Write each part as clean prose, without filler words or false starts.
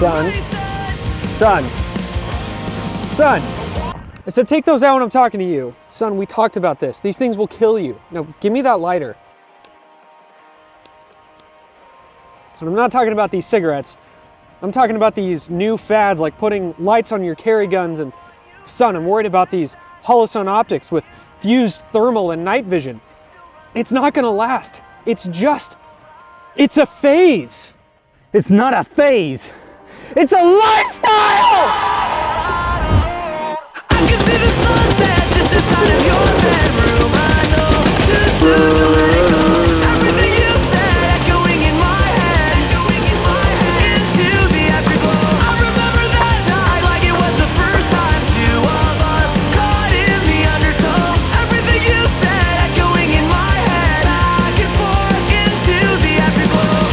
Son. I said, take those out when I'm talking to you. Son, we talked about this. These things will kill you. Now, give me that lighter. And I'm not talking about these cigarettes. I'm talking about these new fads like putting lights on your carry guns. And son, I'm worried about these Holosun optics with fused thermal and night vision. It's not gonna last. It's a phase. It's not a phase. It's a lifestyle! I can see the sunset just inside of your bedroom. I know too soon to let it go. Everything you said echoing in my head. Into the afterglow. I remember that night like it was the first time. Two of us caught in the undertow. Everything you said echoing in my head. Back and forth into the afterglow.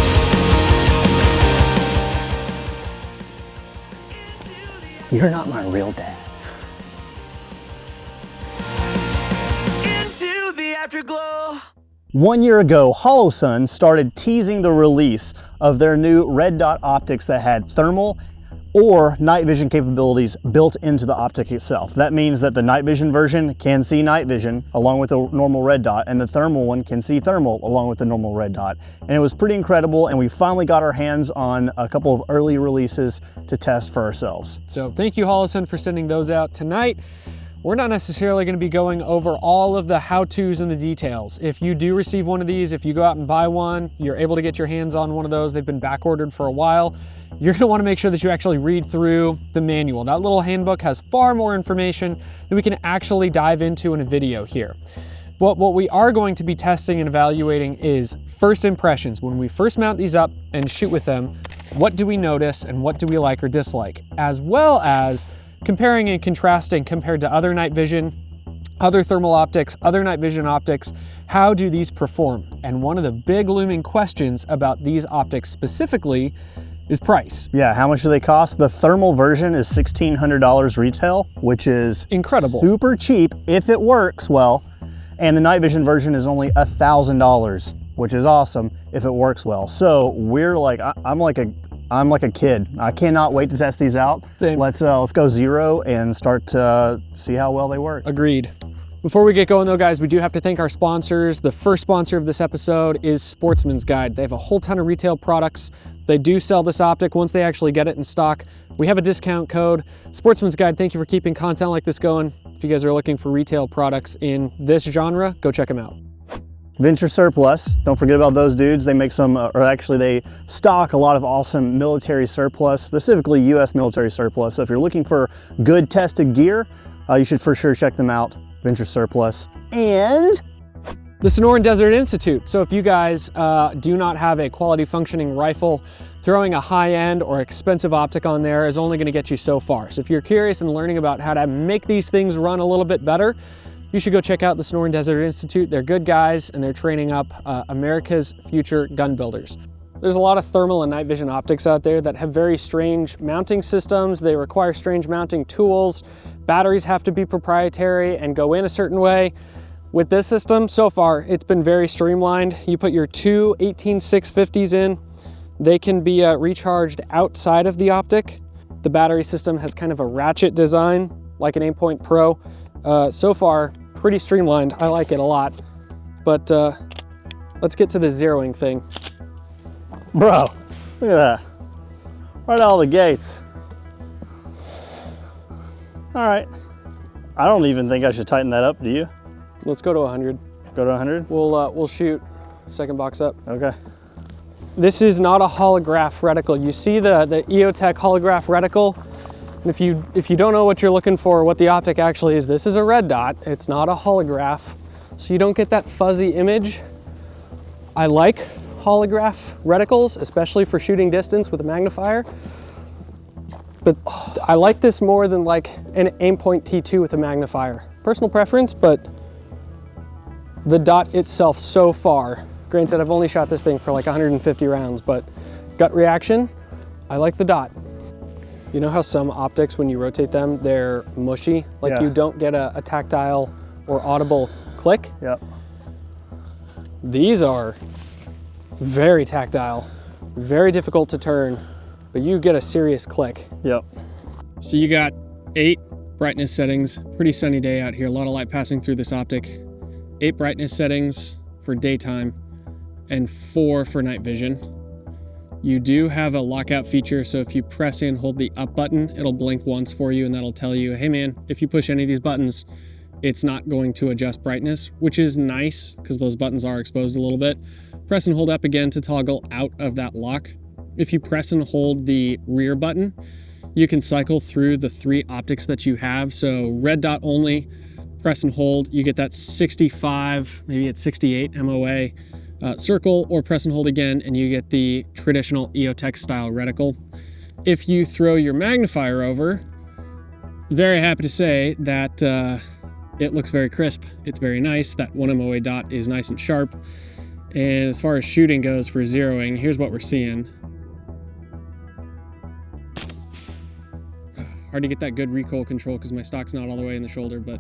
You're not my real dad. Into the afterglow. 1 year ago, Holosun started teasing the release of their new red dot optics that had thermal or night vision capabilities built into the optic itself. That means that the night vision version can see night vision along with the normal red dot, and the thermal one can see thermal along with the normal red dot. And it was pretty incredible, and we finally got our hands on a couple of early releases to test for ourselves. So thank you, Holosun, for sending those out tonight. We're not necessarily going to be going over all of the how-tos and the details. If you do receive one of these, if you go out and buy one, you're able to get your hands on one of those. They've been back-ordered for a while. You're going to want to make sure that you actually read through the manual. That little handbook has far more information than we can actually dive into in a video here. But what we are going to be testing and evaluating is first impressions. When we first mount these up and shoot with them, what do we notice and what do we like or dislike? As well as comparing and contrasting compared to other night vision, other thermal optics, other night vision optics. How do these perform? And one of the big looming questions about these optics specifically is price. Yeah, how much do they cost? The thermal version is $1,600 retail, which is incredible, super cheap if it works well. And the night vision version is only $1,000, which is awesome if it works well. So we're like, I'm like a kid. I cannot wait to test these out. Same. Let's go zero and start to see how well they work. Agreed. Before we get going though, guys, we do have to thank our sponsors. The first sponsor of this episode is Sportsman's Guide. They have a whole ton of retail products. They do sell this optic once they actually get it in stock. We have a discount code. Sportsman's Guide, thank you for keeping content like this going. If you guys are looking for retail products in this genre, go check them out. Venture Surplus, don't forget about those dudes. They make some, or actually they stock a lot of awesome military surplus, specifically US military surplus. So if you're looking for good tested gear, you should for sure check them out, Venture Surplus. And the Sonoran Desert Institute. So if you guys do not have a quality functioning rifle, throwing a high-end or expensive optic on there is only gonna get you so far. So if you're curious and learning about how to make these things run a little bit better, you should go check out the Sonoran Desert Institute. They're good guys and they're training up America's future gun builders. There's a lot of thermal and night vision optics out there that have very strange mounting systems. They require strange mounting tools. Batteries have to be proprietary and go in a certain way. With this system, so far, it's been very streamlined. You put your two 18650s in, they can be recharged outside of the optic. The battery system has kind of a ratchet design, like an Aimpoint Pro. So far, pretty streamlined. I like it a lot. But let's get to the zeroing thing. bro, look at that. Right out of the gates. All right. I don't even think I should tighten that up, do you? Let's go to 100. Go to 100? We'll shoot second box up. Okay. This is not a holograph reticle. You see the EOTech holograph reticle? And if you don't know what you're looking for, what the optic actually is, this is a red dot. It's not a holograph, so you don't get that fuzzy image. I like holograph reticles, especially for shooting distance with a magnifier. But I like this more than like an Aimpoint T2 with a magnifier. Personal preference, but the dot itself so far, granted I've only shot this thing for like 150 rounds, but gut reaction, I like the dot. You know how some optics, when you rotate them, they're mushy? Like Yeah. you don't get a tactile or audible click? Yep. These are very tactile, very difficult to turn, but you get a serious click. Yep. So you got 8 brightness settings, pretty sunny day out here, a lot of light passing through this optic. 8 brightness settings for daytime and 4 for night vision. You do have a lockout feature, so if you press and hold the up button, it'll blink once for you and that'll tell you, hey man, if you push any of these buttons, it's not going to adjust brightness, which is nice because those buttons are exposed a little bit. Press and hold up again to toggle out of that lock. If you press and hold the rear button, you can cycle through the 3 optics that you have. So red dot only, press and hold, you get that 65, maybe it's 68 MOA circle, or press and hold again and you get the traditional EOTech style reticle. If you throw your magnifier over, very happy to say that it looks very crisp. It's very nice. That 1 MOA dot is nice and sharp. And as far as shooting goes for zeroing, here's what we're seeing. Hard to get that good recoil control because my stock's not all the way in the shoulder, but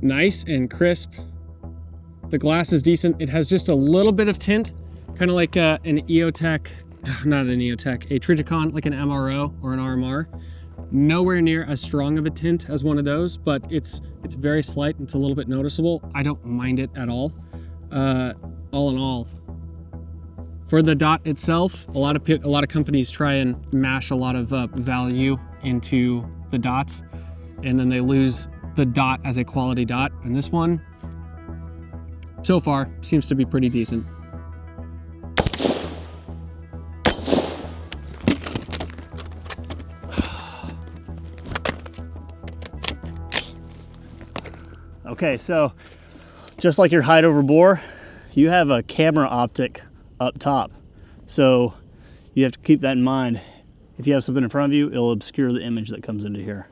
nice and crisp. The glass is decent. It has just a little bit of tint, kind of like an EOTech, not an EOTech, a Trijicon, like an MRO or an RMR. Nowhere near as strong of a tint as one of those, but it's very slight. It's a little bit noticeable. I don't mind it at all. All in all, for the dot itself, a lot of companies try and mash a lot of value into the dots, and then they lose the dot as a quality dot. And this one, so far, seems to be pretty decent. Okay, so just like your hide over bore, you have a camera optic up top. So you have to keep that in mind. If you have something in front of you, it'll obscure the image that comes into here.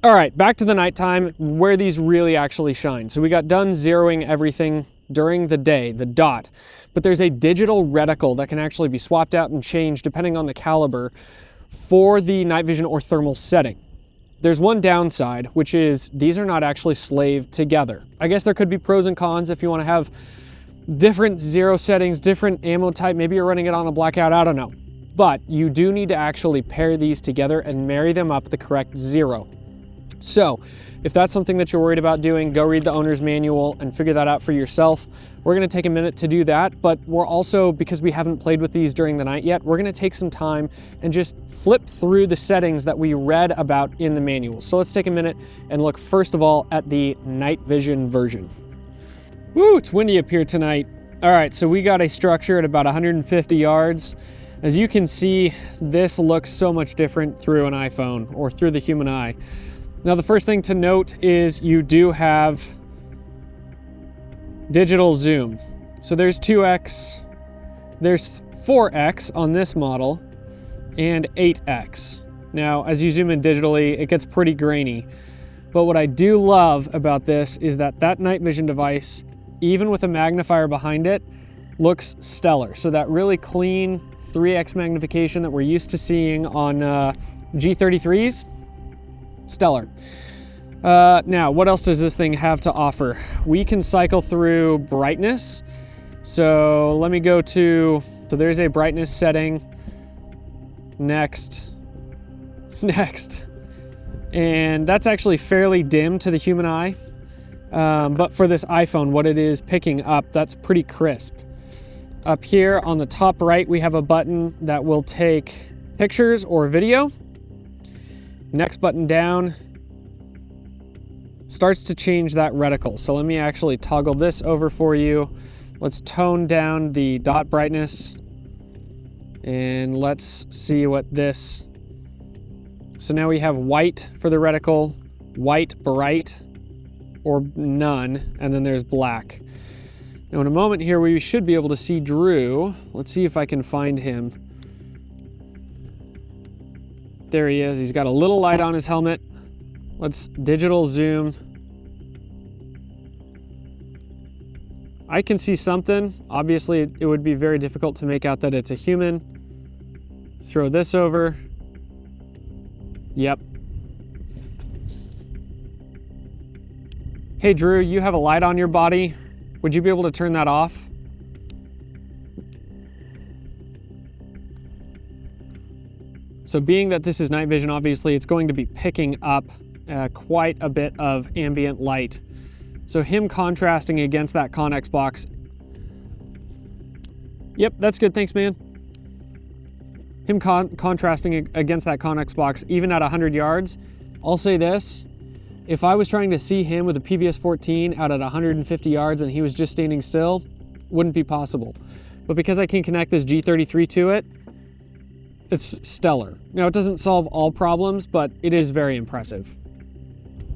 All right, back to the nighttime where these really actually shine. So we got done zeroing everything during the day, the dot, but there's a digital reticle that can actually be swapped out and changed depending on the caliber for the night vision or thermal setting. There's one downside, which is these are not actually slaved together. I guess there could be pros and cons if you want to have different zero settings, different ammo type. Maybe you're running it on a blackout, I don't know. But you do need to actually pair these together and marry them up the correct zero. So if that's something that you're worried about doing, go read the owner's manual and figure that out for yourself. We're gonna take a minute to do that, but we're also, because we haven't played with these during the night yet, we're gonna take some time and just flip through the settings that we read about in the manual. So let's take a minute and look first of all at the night vision version. Woo, it's windy up here tonight. All right, so we got a structure at about 150 yards. As you can see, this looks so much different through an iPhone or through the human eye. Now, the first thing to note is you do have digital zoom. So there's 2x, there's 4x on this model, and 8x. Now, as you zoom in digitally, it gets pretty grainy. But what I do love about this is that that night vision device, even with a magnifier behind it, looks stellar. So that really clean 3x magnification that we're used to seeing on G33s, stellar. Now, what else does this thing have to offer? We can cycle through brightness. So let me go to, so there's a brightness setting. Next. And that's actually fairly dim to the human eye. But for this iPhone, what it is picking up, that's pretty crisp. Up here on the top right, we have a button that will take pictures or video. Next button down starts to change that reticle. So let me actually toggle this over for you. Let's tone down the dot brightness and let's see what this. So now we have white for the reticle, white bright or none, and then there's black. Now in a moment here, we should be able to see Drew. Let's see if I can find him. There he is. He's got a little light on his helmet. Let's digital zoom. I can see something. Obviously, it would be very difficult to make out that it's a human. Throw this over. Yep. Hey, Drew, you have a light on your body. Would you be able to turn that off? So being that this is night vision, obviously it's going to be picking up quite a bit of ambient light. So him contrasting against that Connex box. Yep, that's good, thanks man. Him contrasting against that Connex box, even at 100 yards, I'll say this, if I was trying to see him with a PVS-14 out at 150 yards and he was just standing still, wouldn't be possible. But because I can connect this G33 to it, it's stellar. Now, it doesn't solve all problems, but it is very impressive.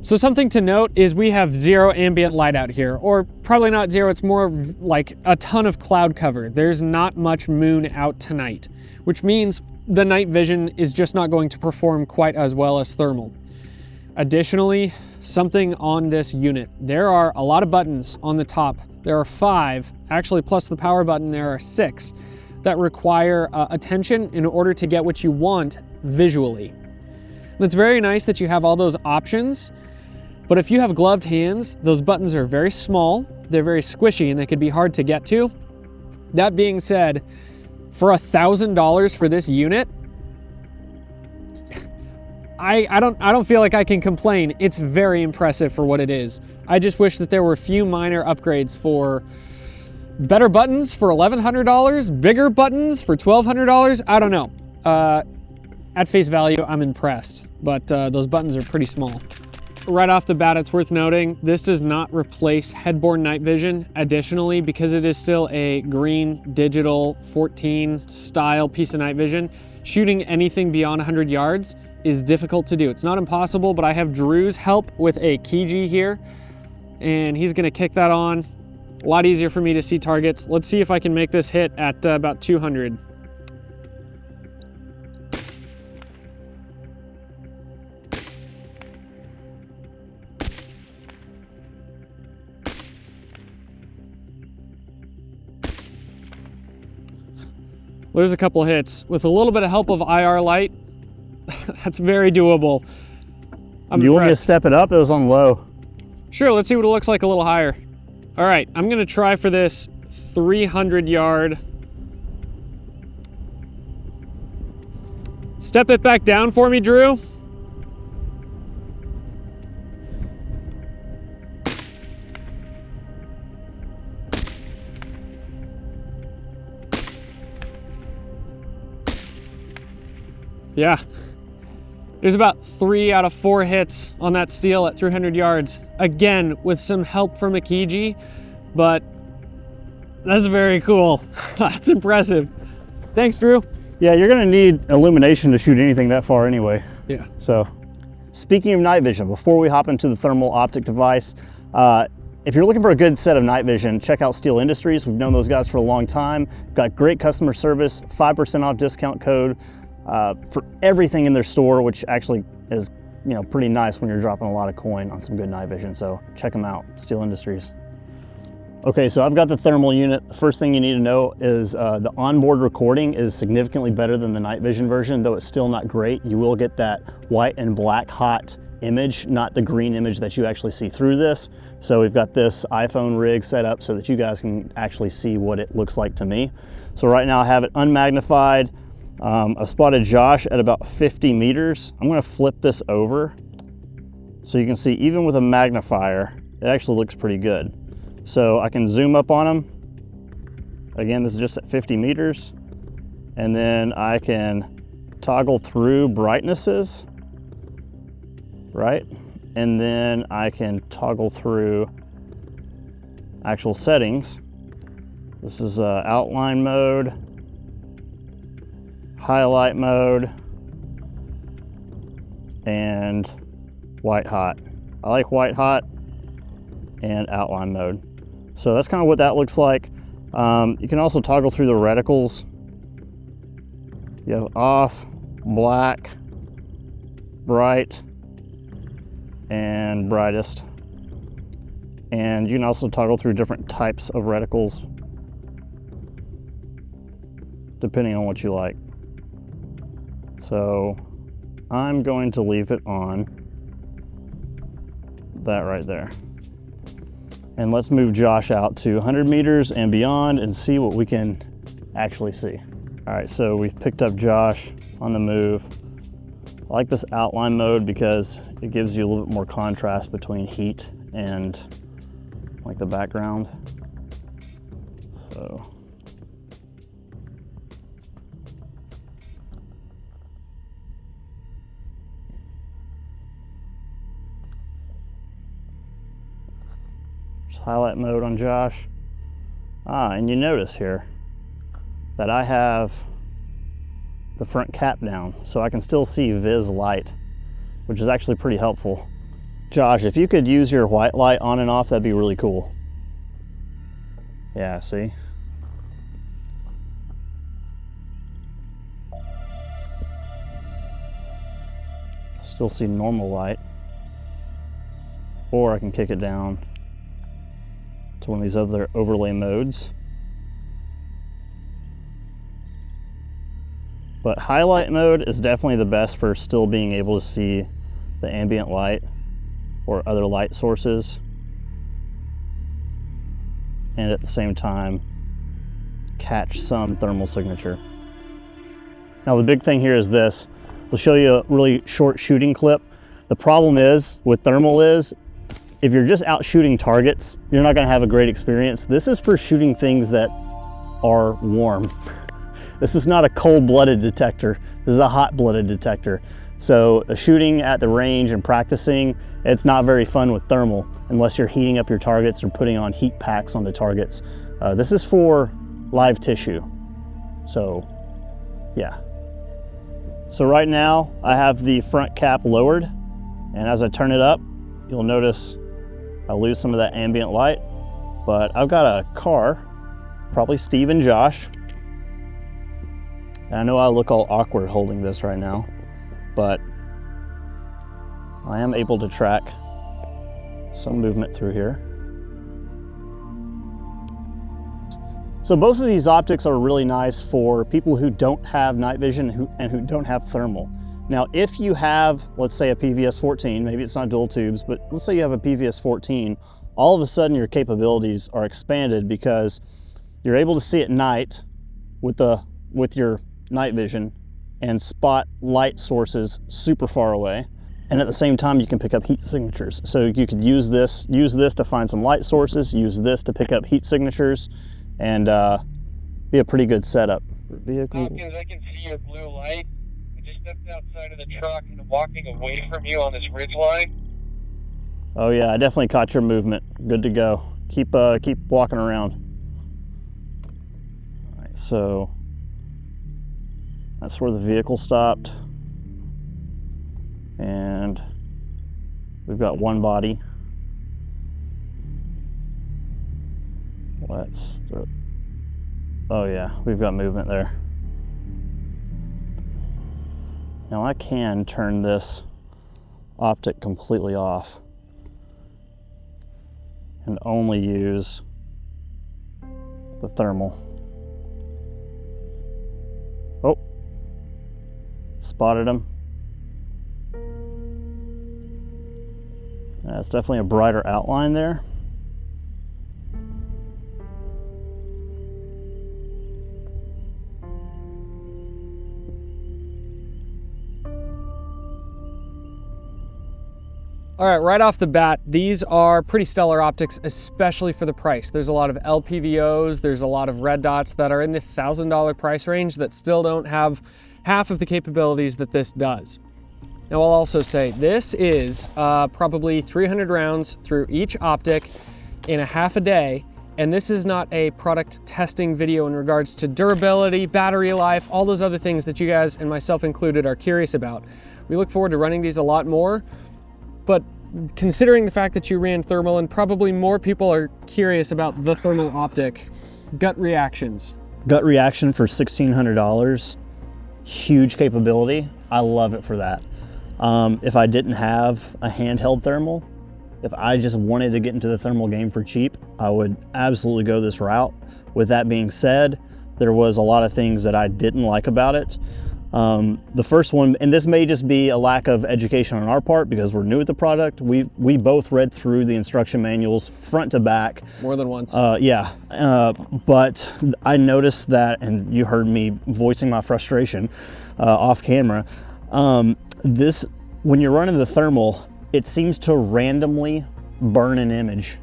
So something to note is we have zero ambient light out here, or probably not zero, it's more like a ton of cloud cover. There's not much moon out tonight, which means the night vision is just not going to perform quite as well as thermal. Additionally, something on this unit, there are a lot of buttons on the top. There are 5, actually plus the power button, there are 6 that require attention in order to get what you want visually. And it's very nice that you have all those options, but if you have gloved hands, those buttons are very small, they're very squishy, and they could be hard to get to. That being said, for $1,000 for this unit, I don't feel like I can complain. It's very impressive for what it is. I just wish that there were a few minor upgrades for better buttons for $1,100, bigger buttons for $1,200. I don't know. At face value, I'm impressed, but those buttons are pretty small. Right off the bat, it's worth noting, this does not replace headborne night vision. Additionally, because it is still a green digital 14 style piece of night vision, shooting anything beyond 100 yards is difficult to do. It's not impossible, but I have Drew's help with a Kiji here, and he's gonna kick that on. A lot easier for me to see targets. Let's see if I can make this hit at about 200. There's a couple hits. With a little bit of help of IR light, that's very doable. Do you want me to step it up? It was on low. Sure, let's see what it looks like a little higher. All right, I'm gonna try for this 300 yard. Step it back down for me, Drew. Yeah, there's about 3 out of 4 hits on that steel at 300 yards. Again, with some help from Akiji, but that's very cool. That's impressive. Thanks, Drew. Yeah, you're gonna need illumination to shoot anything that far anyway. Yeah. So, speaking of night vision, before we hop into the thermal optic device, if you're looking for a good set of night vision, check out Steel Industries. We've known those guys for a long time. Got great customer service, 5% off discount code for everything in their store, which actually is, you know, pretty nice when you're dropping a lot of coin on some good night vision. So check them out, Steel Industries. Okay, so I've got the thermal unit. The first thing you need to know is the onboard recording is significantly better than the night vision version, though it's still not great. You will get that white and black hot image, not the green image that you actually see through this. So we've got this iPhone rig set up so that you guys can actually see what it looks like to me. So right now I have it unmagnified. I've spotted Josh at about 50 meters. I'm gonna flip this over so you can see even with a magnifier, it actually looks pretty good. So I can zoom up on him. Again, this is just at 50 meters. And then I can toggle through brightnesses, right? And then I can toggle through actual settings. This is outline mode, highlight mode, and white hot. I like white hot and outline mode. So that's kind of what that looks like. You can also toggle through the reticles. You have off, black, bright, and brightest. And you can also toggle through different types of reticles depending on what you like. So I'm going to leave it on that right there. And let's move Josh out to 100 meters and beyond and see what we can actually see. All right, so we've picked up Josh on the move. I like this outline mode because it gives you a little bit more contrast between heat and like the background. So. Highlight mode on Josh. And you notice here that I have the front cap down, so I can still see Viz light, which is actually pretty helpful. Josh, if you could use your white light on and off, that'd be really cool. Yeah, see? Still see normal light. Or I can kick it down to one of these other overlay modes. But highlight mode is definitely the best for still being able to see the ambient light or other light sources, and at the same time catch some thermal signature. Now the big thing here is this. We'll show you a really short shooting clip. The problem is with thermal is if you're just out shooting targets, you're not gonna have a great experience. This is for shooting things that are warm. This is not a cold-blooded detector. This is a hot-blooded detector. So shooting at the range and practicing, it's not very fun with thermal unless you're heating up your targets or putting on heat packs on the targets. This is for live tissue. So yeah. So right now I have the front cap lowered, and as I turn it up, you'll notice I lose some of that ambient light, but I've got a car, probably Steve and Josh. And I know I look all awkward holding this right now, but I am able to track some movement through here. So both of these optics are really nice for people who don't have night vision and who don't have thermal. Now, if you have, let's say a PVS-14, maybe it's not dual tubes, but let's say you have a PVS-14, all of a sudden your capabilities are expanded because you're able to see at night with your night vision and spot light sources super far away. And at the same time, you can pick up heat signatures. So you could use this to find some light sources, use this to pick up heat signatures, and be a pretty good setup. Vehicle. Hawkins, I can see your blue light. I just stepped outside of the truck and I'm walking away from you on this ridge line. Oh yeah, I definitely caught your movement. Good to go. Keep walking around. All right, so that's where the vehicle stopped. And we've got one body. Oh yeah, we've got movement there. Now I can turn this optic completely off and only use the thermal. Oh, spotted him. That's definitely a brighter outline there. All right, right off the bat, these are pretty stellar optics, especially for the price. There's a lot of LPVOs, there's a lot of red dots that are in the $1,000 price range that still don't have half of the capabilities that this does. Now I'll also say this is probably 300 rounds through each optic in a half a day, and this is not a product testing video in regards to durability, battery life, all those other things that you guys, and myself included, are curious about. We look forward to running these a lot more, but considering the fact that you ran thermal and probably more people are curious about the thermal optic, gut reactions. Gut reaction for $1,600, huge capability. I love it for that. If I didn't have a handheld thermal, if I just wanted to get into the thermal game for cheap, I would absolutely go this route. With that being said, there was a lot of things that I didn't like about it. The first one, and this may just be a lack of education on our part because we're new at the product. We both read through the instruction manuals front to back. More than once. But I noticed that, and you heard me voicing my frustration off camera. When you're running the thermal, it seems to randomly burn an image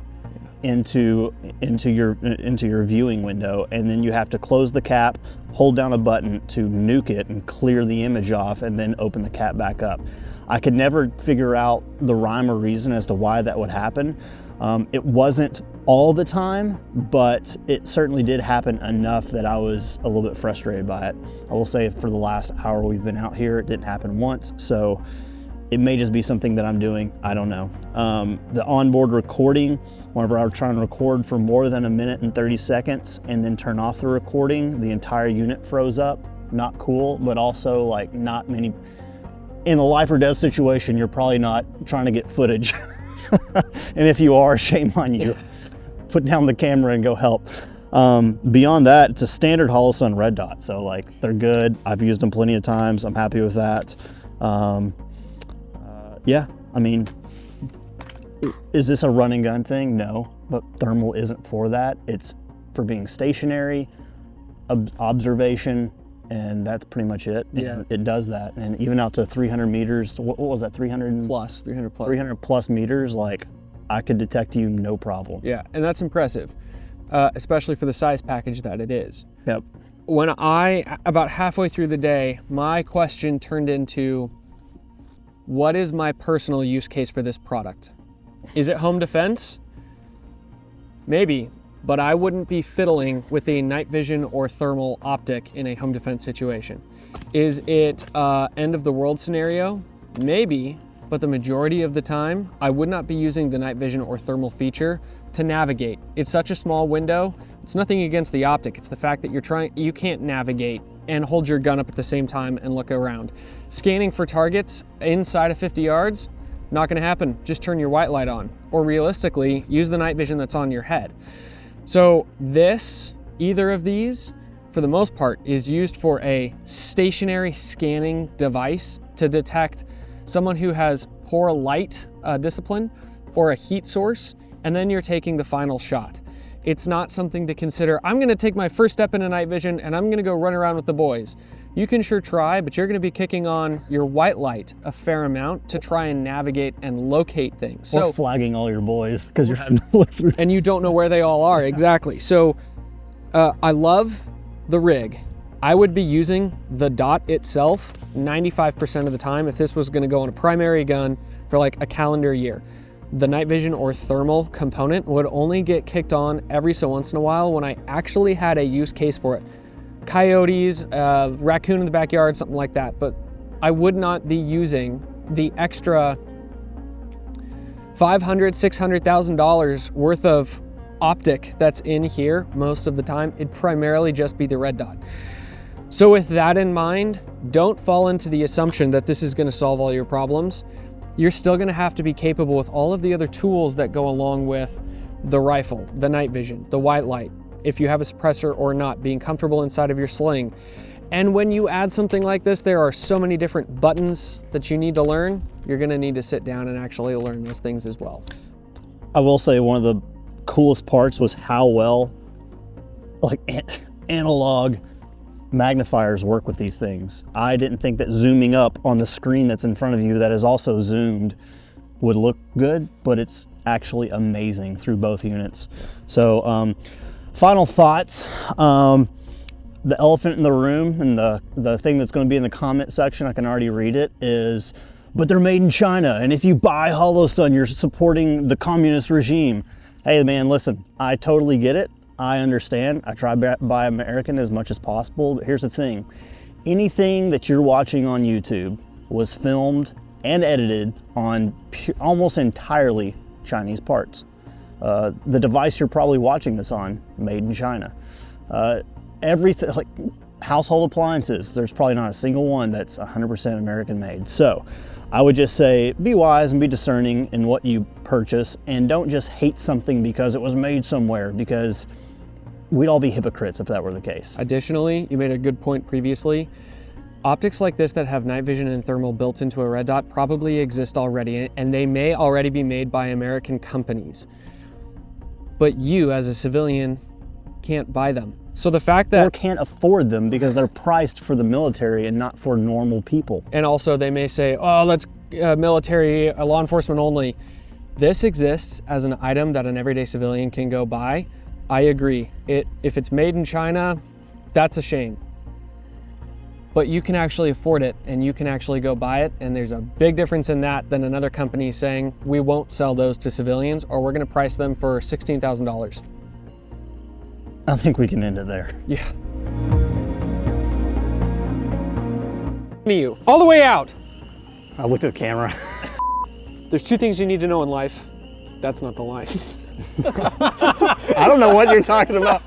into your viewing window, and then you have to close the cap, hold down a button to nuke it and clear the image off, and then open the cap back up. I could never figure out the rhyme or reason as to why that would happen. It wasn't all the time, but it certainly did happen enough that I was a little bit frustrated by it. I will say for the last hour we've been out here, it didn't happen once, so it may just be something that I'm doing, I don't know. The onboard recording, whenever I was trying to record for more than 1 minute and 30 seconds and then turn off the recording, the entire unit froze up. Not cool, but also like not many, in a life or death situation, you're probably not trying to get footage. And if you are, shame on you. Put down the camera and go help. Beyond that, it's a standard Holosun red dot. So like, they're good. I've used them plenty of times. I'm happy with that. Yeah, I mean, is this a run and gun thing? No, but thermal isn't for that. It's for being stationary, observation, and that's pretty much it. Yeah. It does that. And even out to 300 meters, what was that, 300 plus. 300 plus meters, like I could detect you no problem. Yeah, and that's impressive, especially for the size package that it is. Yep. When about halfway through the day, my question turned into, what is my personal use case for this product? Is it home defense? Maybe, but I wouldn't be fiddling with a night vision or thermal optic in a home defense situation. Is it end of the world scenario? Maybe, but the majority of the time, I would not be using the night vision or thermal feature to navigate. It's such a small window. It's nothing against the optic. It's the fact that you can't navigate and hold your gun up at the same time and look around. Scanning for targets inside of 50 yards, not gonna happen. Just turn your white light on. Or realistically, use the night vision that's on your head. So either of these, for the most part, is used for a stationary scanning device to detect someone who has poor light discipline or a heat source, and then you're taking the final shot. It's not something to consider, I'm gonna take my first step into night vision and I'm gonna go run around with the boys. You can sure try, but you're gonna be kicking on your white light a fair amount to try and navigate and locate things. Or flagging all your boys because you're having to look through. And you don't know where they all are, exactly. So I love the rig. I would be using the dot itself 95% of the time if this was gonna go on a primary gun for like a calendar year. The night vision or thermal component would only get kicked on every so once in a while when I actually had a use case for it. Coyotes, raccoon in the backyard, something like that. But I would not be using the extra $500,000, $600,000 worth of optic that's in here most of the time. It'd primarily just be the red dot. So with that in mind, don't fall into the assumption that this is gonna solve all your problems. You're still gonna have to be capable with all of the other tools that go along with the rifle, the night vision, the white light, if you have a suppressor or not, being comfortable inside of your sling. And when you add something like this, there are so many different buttons that you need to learn. You're gonna need to sit down and actually learn those things as well. I will say one of the coolest parts was how well like analog magnifiers work with these things. I didn't think that zooming up on the screen that's in front of you that is also zoomed would look good, but it's actually amazing through both units. So final thoughts. The elephant in the room and the thing that's going to be in the comment section, I can already read it, is, but they're made in China, and if you buy Holosun, you're supporting the communist regime. Hey man, listen, I totally get it. I understand. I try to buy American as much as possible, but here's the thing. Anything that you're watching on YouTube was filmed and edited on almost entirely Chinese parts. The device you're probably watching this on, made in China. Everything, like household appliances, there's probably not a single one that's 100% American made. So I would just say, be wise and be discerning in what you purchase, and don't just hate something because it was made somewhere, because we'd all be hypocrites if that were the case. Additionally, you made a good point previously. Optics like this that have night vision and thermal built into a red dot probably exist already, and they may already be made by American companies. But you, as a civilian, can't buy them. So the fact that... Or can't afford them because they're priced for the military and not for normal people. And also they may say, oh, let's military, law enforcement only. This exists as an item that an everyday civilian can go buy. I agree. If it's made in China, that's a shame. But you can actually afford it and you can actually go buy it. And there's a big difference in that than another company saying, we won't sell those to civilians or we're gonna price them for $16,000. I think we can end it there. Yeah. You, all the way out. I looked at the camera. There's two things you need to know in life. That's not the line. I don't know what you're talking about.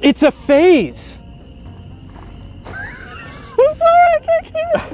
It's a phase. Sorry, I can't keep it.